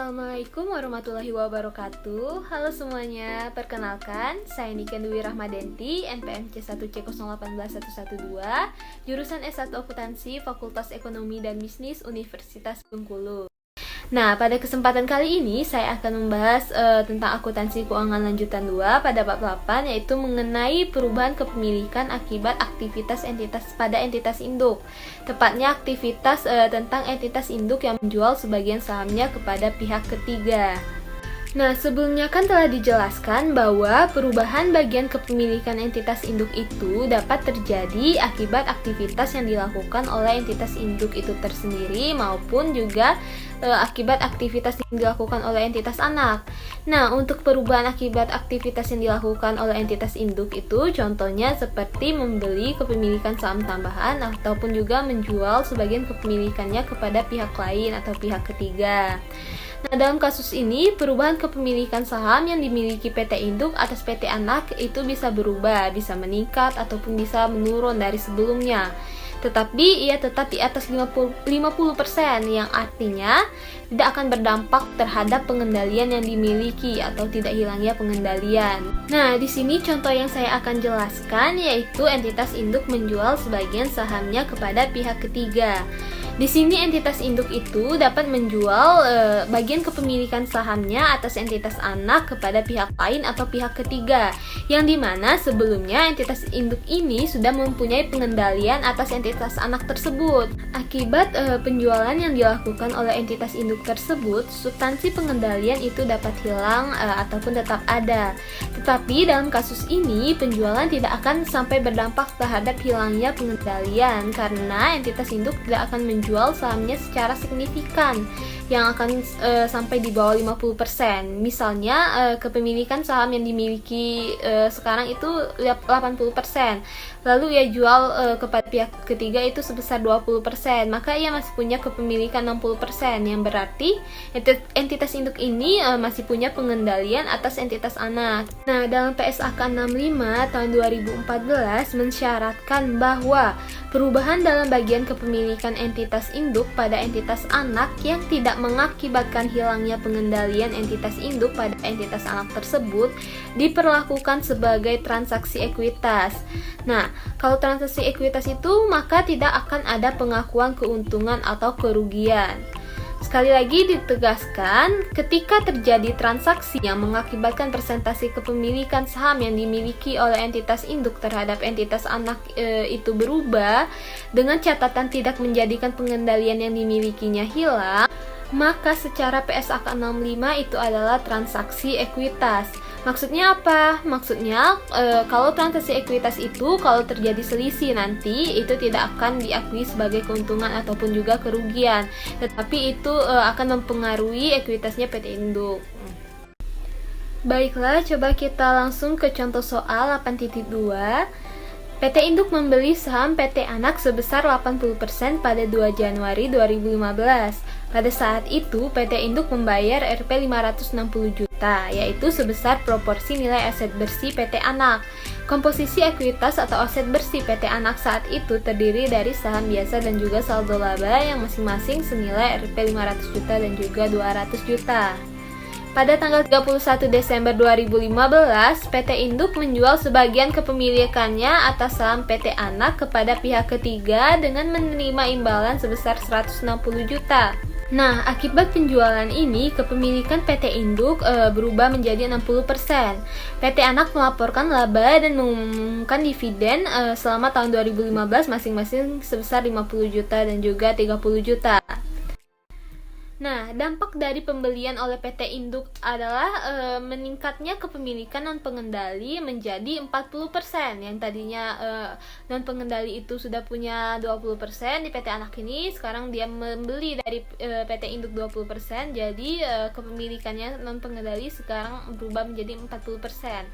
Assalamualaikum warahmatullahi wabarakatuh. Halo semuanya, perkenalkan saya Niken Dwi Rahmadenti, NPM C1C08111112, jurusan S1 Akuntansi, Fakultas Ekonomi dan Bisnis Universitas Bengkulu. Nah, pada kesempatan kali ini saya akan membahas tentang akuntansi keuangan lanjutan 2 pada bab 8, yaitu mengenai perubahan kepemilikan akibat aktivitas entitas pada entitas induk. Tepatnya aktivitas tentang entitas induk yang menjual sebagian sahamnya kepada pihak ketiga. Nah, sebelumnya kan telah dijelaskan bahwa perubahan bagian kepemilikan entitas induk itu dapat terjadi akibat aktivitas yang dilakukan oleh entitas induk itu tersendiri maupun juga akibat aktivitas yang dilakukan oleh entitas anak. Nah, untuk perubahan akibat aktivitas yang dilakukan oleh entitas induk itu contohnya seperti membeli kepemilikan saham tambahan ataupun juga menjual sebagian kepemilikannya kepada pihak lain atau pihak ketiga. Nah, dalam kasus ini, perubahan kepemilikan saham yang dimiliki PT Induk atas PT Anak itu bisa berubah, bisa meningkat ataupun bisa menurun dari sebelumnya. Tetapi ia tetap di atas 50%, yang artinya tidak akan berdampak terhadap pengendalian yang dimiliki atau tidak hilangnya pengendalian. Nah, di sini contoh yang saya akan jelaskan yaitu entitas induk menjual sebagian sahamnya kepada pihak ketiga. Di sini entitas induk itu dapat menjual bagian kepemilikan sahamnya atas entitas anak kepada pihak lain atau pihak ketiga, yang dimana sebelumnya entitas induk ini sudah mempunyai pengendalian atas entitas anak tersebut. Akibat penjualan yang dilakukan oleh entitas induk tersebut, substansi pengendalian itu dapat hilang ataupun tetap ada. Tetapi dalam kasus ini, penjualan tidak akan sampai berdampak terhadap hilangnya pengendalian karena entitas induk tidak akan menjual sahamnya secara signifikan yang akan sampai di bawah 50%. Misalnya kepemilikan saham yang dimiliki sekarang itu 80%, lalu ia jual kepada pihak ketiga itu sebesar 20%, maka ia masih punya kepemilikan 60%, yang berarti entitas induk ini masih punya pengendalian atas entitas anak. Nah, dalam PSAK 65 tahun 2014 mensyaratkan bahwa perubahan dalam bagian kepemilikan entitas induk pada entitas anak yang tidak mengakibatkan hilangnya pengendalian entitas induk pada entitas anak tersebut diperlakukan sebagai transaksi ekuitas. Nah, kalau transaksi ekuitas itu maka tidak akan ada pengakuan keuntungan atau kerugian. Sekali lagi ditegaskan, ketika terjadi transaksi yang mengakibatkan presentasi kepemilikan saham yang dimiliki oleh entitas induk terhadap entitas anak itu berubah dengan catatan tidak menjadikan pengendalian yang dimilikinya hilang, maka secara PSAK 65 itu adalah transaksi ekuitas. Maksudnya apa? Maksudnya kalau transaksi ekuitas itu kalau terjadi selisih nanti itu tidak akan diakui sebagai keuntungan ataupun juga kerugian, tetapi itu akan mempengaruhi ekuitasnya PT Induk. Baiklah, coba kita langsung ke contoh soal 8.2. PT Induk membeli saham PT Anak sebesar 80% pada 2 Januari 2015. Pada saat itu, PT Induk membayar Rp 560 juta, yaitu sebesar proporsi nilai aset bersih PT Anak. Komposisi ekuitas atau aset bersih PT Anak saat itu terdiri dari saham biasa dan juga saldo laba yang masing-masing senilai Rp 500 juta dan juga 200 juta. Pada tanggal 31 Desember 2015, PT Induk menjual sebagian kepemilikannya atas saham PT Anak kepada pihak ketiga dengan menerima imbalan sebesar 160 juta. Nah, akibat penjualan ini, kepemilikan PT Induk berubah menjadi 60%. PT Anak melaporkan laba dan mengumumkan dividen selama tahun 2015 masing-masing sebesar 50 juta dan juga 30 juta. Nah, dampak dari pembelian oleh PT Induk adalah meningkatnya kepemilikan non-pengendali menjadi 40%. Yang tadinya non-pengendali itu sudah punya 20% di PT Anak ini, sekarang dia membeli dari PT Induk 20%, jadi kepemilikannya non-pengendali sekarang berubah menjadi 40%.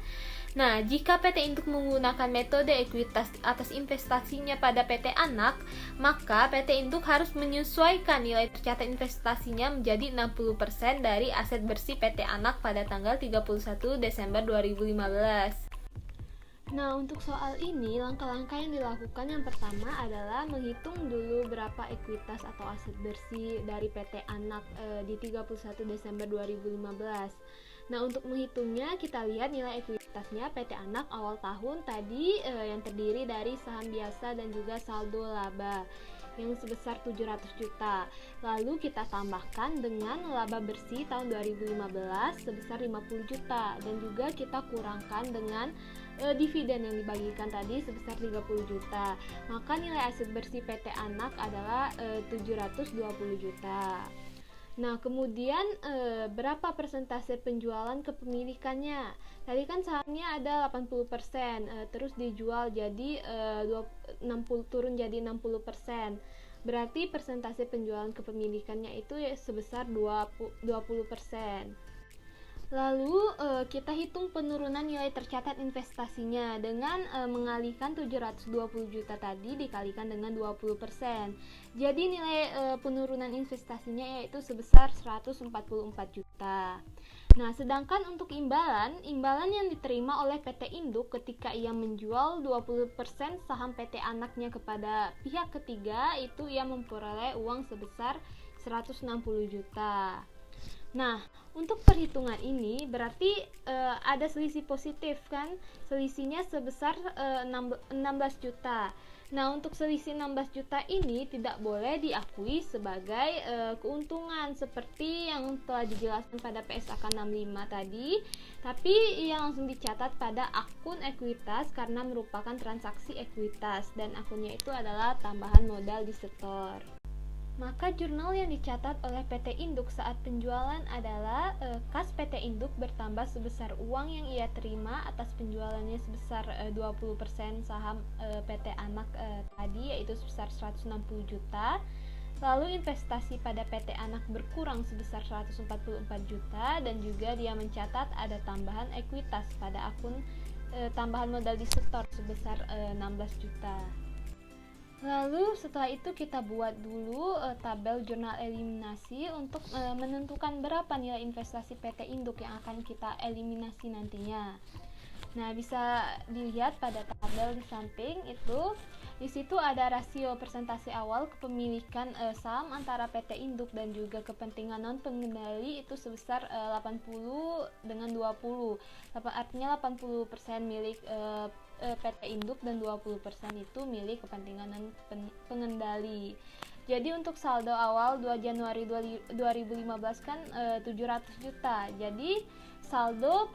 Nah, jika PT Induk menggunakan metode ekuitas atas investasinya pada PT Anak, maka PT Induk harus menyesuaikan nilai tercatat investasinya menjadi 60% dari aset bersih PT Anak pada tanggal 31 Desember 2015. Nah, untuk soal ini, langkah-langkah yang dilakukan yang pertama adalah menghitung dulu berapa ekuitas atau aset bersih dari PT Anak di 31 Desember 2015. Nah, untuk menghitungnya kita lihat nilai ekuitasnya PT Anak awal tahun tadi yang terdiri dari saham biasa dan juga saldo laba yang sebesar 700 juta. Lalu kita tambahkan dengan laba bersih tahun 2015 sebesar 50 juta dan juga kita kurangkan dengan dividen yang dibagikan tadi sebesar 30 juta. Maka nilai aset bersih PT Anak adalah 720 juta. Nah, kemudian berapa persentase penjualan kepemilikannya? Tadi kan sahamnya ada 80%, terus dijual jadi 60 turun jadi 60%. Berarti persentase penjualan kepemilikannya itu ya sebesar 20%. Lalu kita hitung penurunan nilai tercatat investasinya dengan mengalihkan 720 juta tadi dikalikan dengan 20%. Jadi nilai penurunan investasinya yaitu sebesar 144 juta. Nah, sedangkan untuk imbalan yang diterima oleh PT Induk ketika ia menjual 20% saham PT Anaknya kepada pihak ketiga itu ia memperoleh uang sebesar 160 juta. Nah, untuk perhitungan ini berarti ada selisih positif kan? Selisihnya sebesar 16 juta. Nah, untuk selisih 16 juta ini tidak boleh diakui sebagai keuntungan seperti yang telah dijelaskan pada PSAK 65 tadi, tapi ia langsung dicatat pada akun ekuitas karena merupakan transaksi ekuitas dan akunnya itu adalah tambahan modal di setor. Maka jurnal yang dicatat oleh PT Induk saat penjualan adalah kas PT Induk bertambah sebesar uang yang ia terima atas penjualannya sebesar 20% saham PT Anak tadi yaitu sebesar 160 juta. Lalu investasi pada PT Anak berkurang sebesar 144 juta dan juga dia mencatat ada tambahan ekuitas pada akun tambahan modal di setor sebesar 16 juta. Lalu setelah itu kita buat dulu tabel jurnal eliminasi untuk menentukan berapa nilai investasi PT Induk yang akan kita eliminasi nantinya. Nah, bisa dilihat pada tabel di samping itu. Di situ ada rasio persentase awal kepemilikan saham antara PT Induk dan juga kepentingan non pengendali itu sebesar 80 dengan 20. Artinya 80% milik PT Induk dan 20% itu milik kepentingan non pengendali. Jadi untuk saldo awal 2 Januari 2015 kan 700 juta. Jadi saldo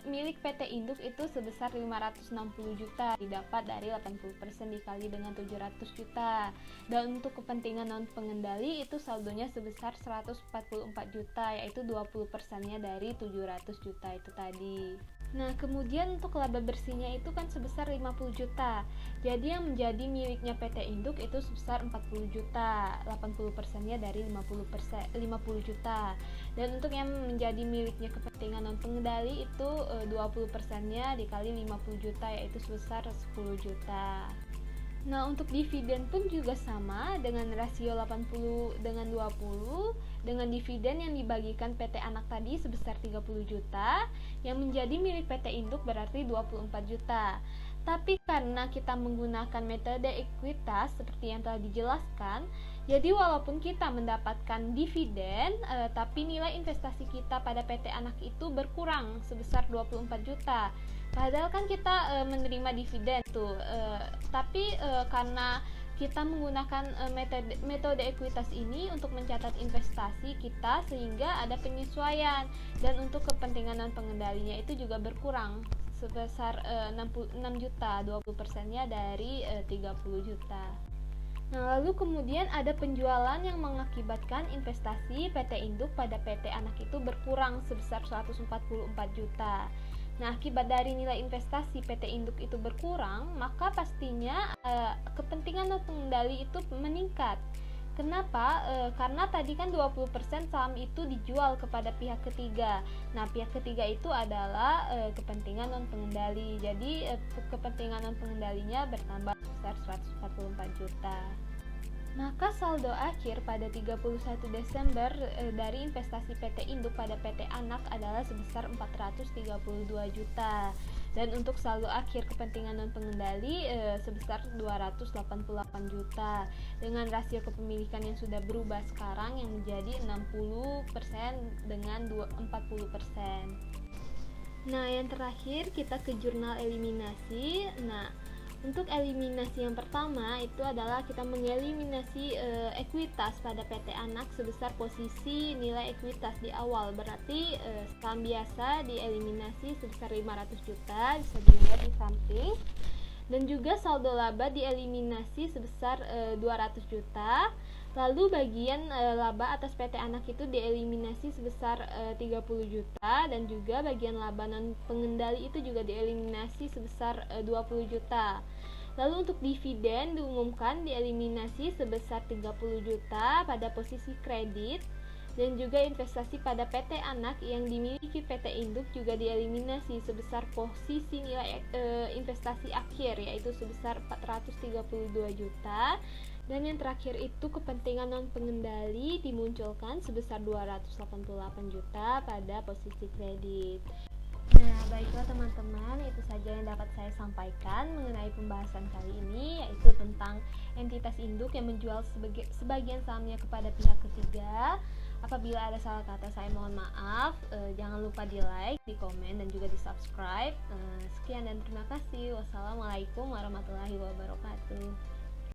milik PT Induk itu sebesar 560 juta didapat dari 80% dikali dengan 700 juta. Dan untuk kepentingan non pengendali itu saldonya sebesar 144 juta yaitu 20%-nya dari 700 juta itu tadi. Nah, kemudian untuk laba bersihnya itu kan sebesar 50 juta. Jadi yang menjadi miliknya PT Induk itu sebesar 40 juta. 80%-nya dari 50 juta. Dan untuk yang menjadi miliknya kepentingan non pengendali itu 20%-nya dikali 50 juta yaitu sebesar 10 juta. Nah, untuk dividen pun juga sama dengan rasio 80 dengan 20 dengan dividen yang dibagikan PT Anak tadi sebesar 30 juta yang menjadi milik PT Induk berarti 24 juta. Tapi karena kita menggunakan metode ekuitas seperti yang telah dijelaskan, jadi walaupun kita mendapatkan dividen tapi nilai investasi kita pada PT Anak itu berkurang sebesar 24 juta. Padahal kan kita menerima dividen tuh, tapi karena kita menggunakan metode ekuitas ini untuk mencatat investasi kita sehingga ada penyesuaian dan untuk kepentingan non pengendalinya itu juga berkurang sebesar 6 juta, 20%-nya dari 30 juta. Nah, lalu kemudian ada penjualan yang mengakibatkan investasi PT Induk pada PT Anak itu berkurang sebesar 144 juta. Nah, akibat dari nilai investasi PT Induk itu berkurang, maka pastinya kepentingan non pengendali itu meningkat. Kenapa? Karena tadi kan 20% saham itu dijual kepada pihak ketiga. Nah, pihak ketiga itu adalah kepentingan non pengendali. Jadi kepentingan non pengendalinya bertambah sebesar 144 juta. Maka saldo akhir pada 31 Desember dari investasi PT Induk pada PT Anak adalah sebesar 432 juta. Dan untuk saldo akhir kepentingan non pengendali sebesar 288 juta dengan rasio kepemilikan yang sudah berubah sekarang yang menjadi 60% dengan 40%. Nah, yang terakhir kita ke jurnal eliminasi. Nah, untuk eliminasi yang pertama itu adalah kita mengeliminasi ekuitas pada PT Anak sebesar posisi nilai ekuitas di awal. Berarti saham biasa dieliminasi sebesar 500 juta, bisa dilihat di samping. Dan juga saldo laba dieliminasi sebesar 200 juta. Lalu bagian laba atas PT Anak itu dieliminasi sebesar 30 juta, dan juga bagian laba non pengendali itu juga dieliminasi sebesar 20 juta. Lalu untuk dividen diumumkan dieliminasi sebesar 30 juta pada posisi kredit, dan juga investasi pada PT Anak yang dimiliki PT Induk juga dieliminasi sebesar posisi nilai investasi akhir, yaitu sebesar 432 juta. Dan yang terakhir itu kepentingan non pengendali dimunculkan sebesar 288 juta pada posisi kredit. Nah, baiklah teman-teman, itu saja yang dapat saya sampaikan mengenai pembahasan kali ini, yaitu tentang entitas induk yang menjual sebagian sahamnya kepada pihak ketiga. Apabila ada salah kata, saya mohon maaf. Jangan lupa di like, di komen, dan juga di subscribe. Sekian dan terima kasih. Wassalamualaikum warahmatullahi wabarakatuh.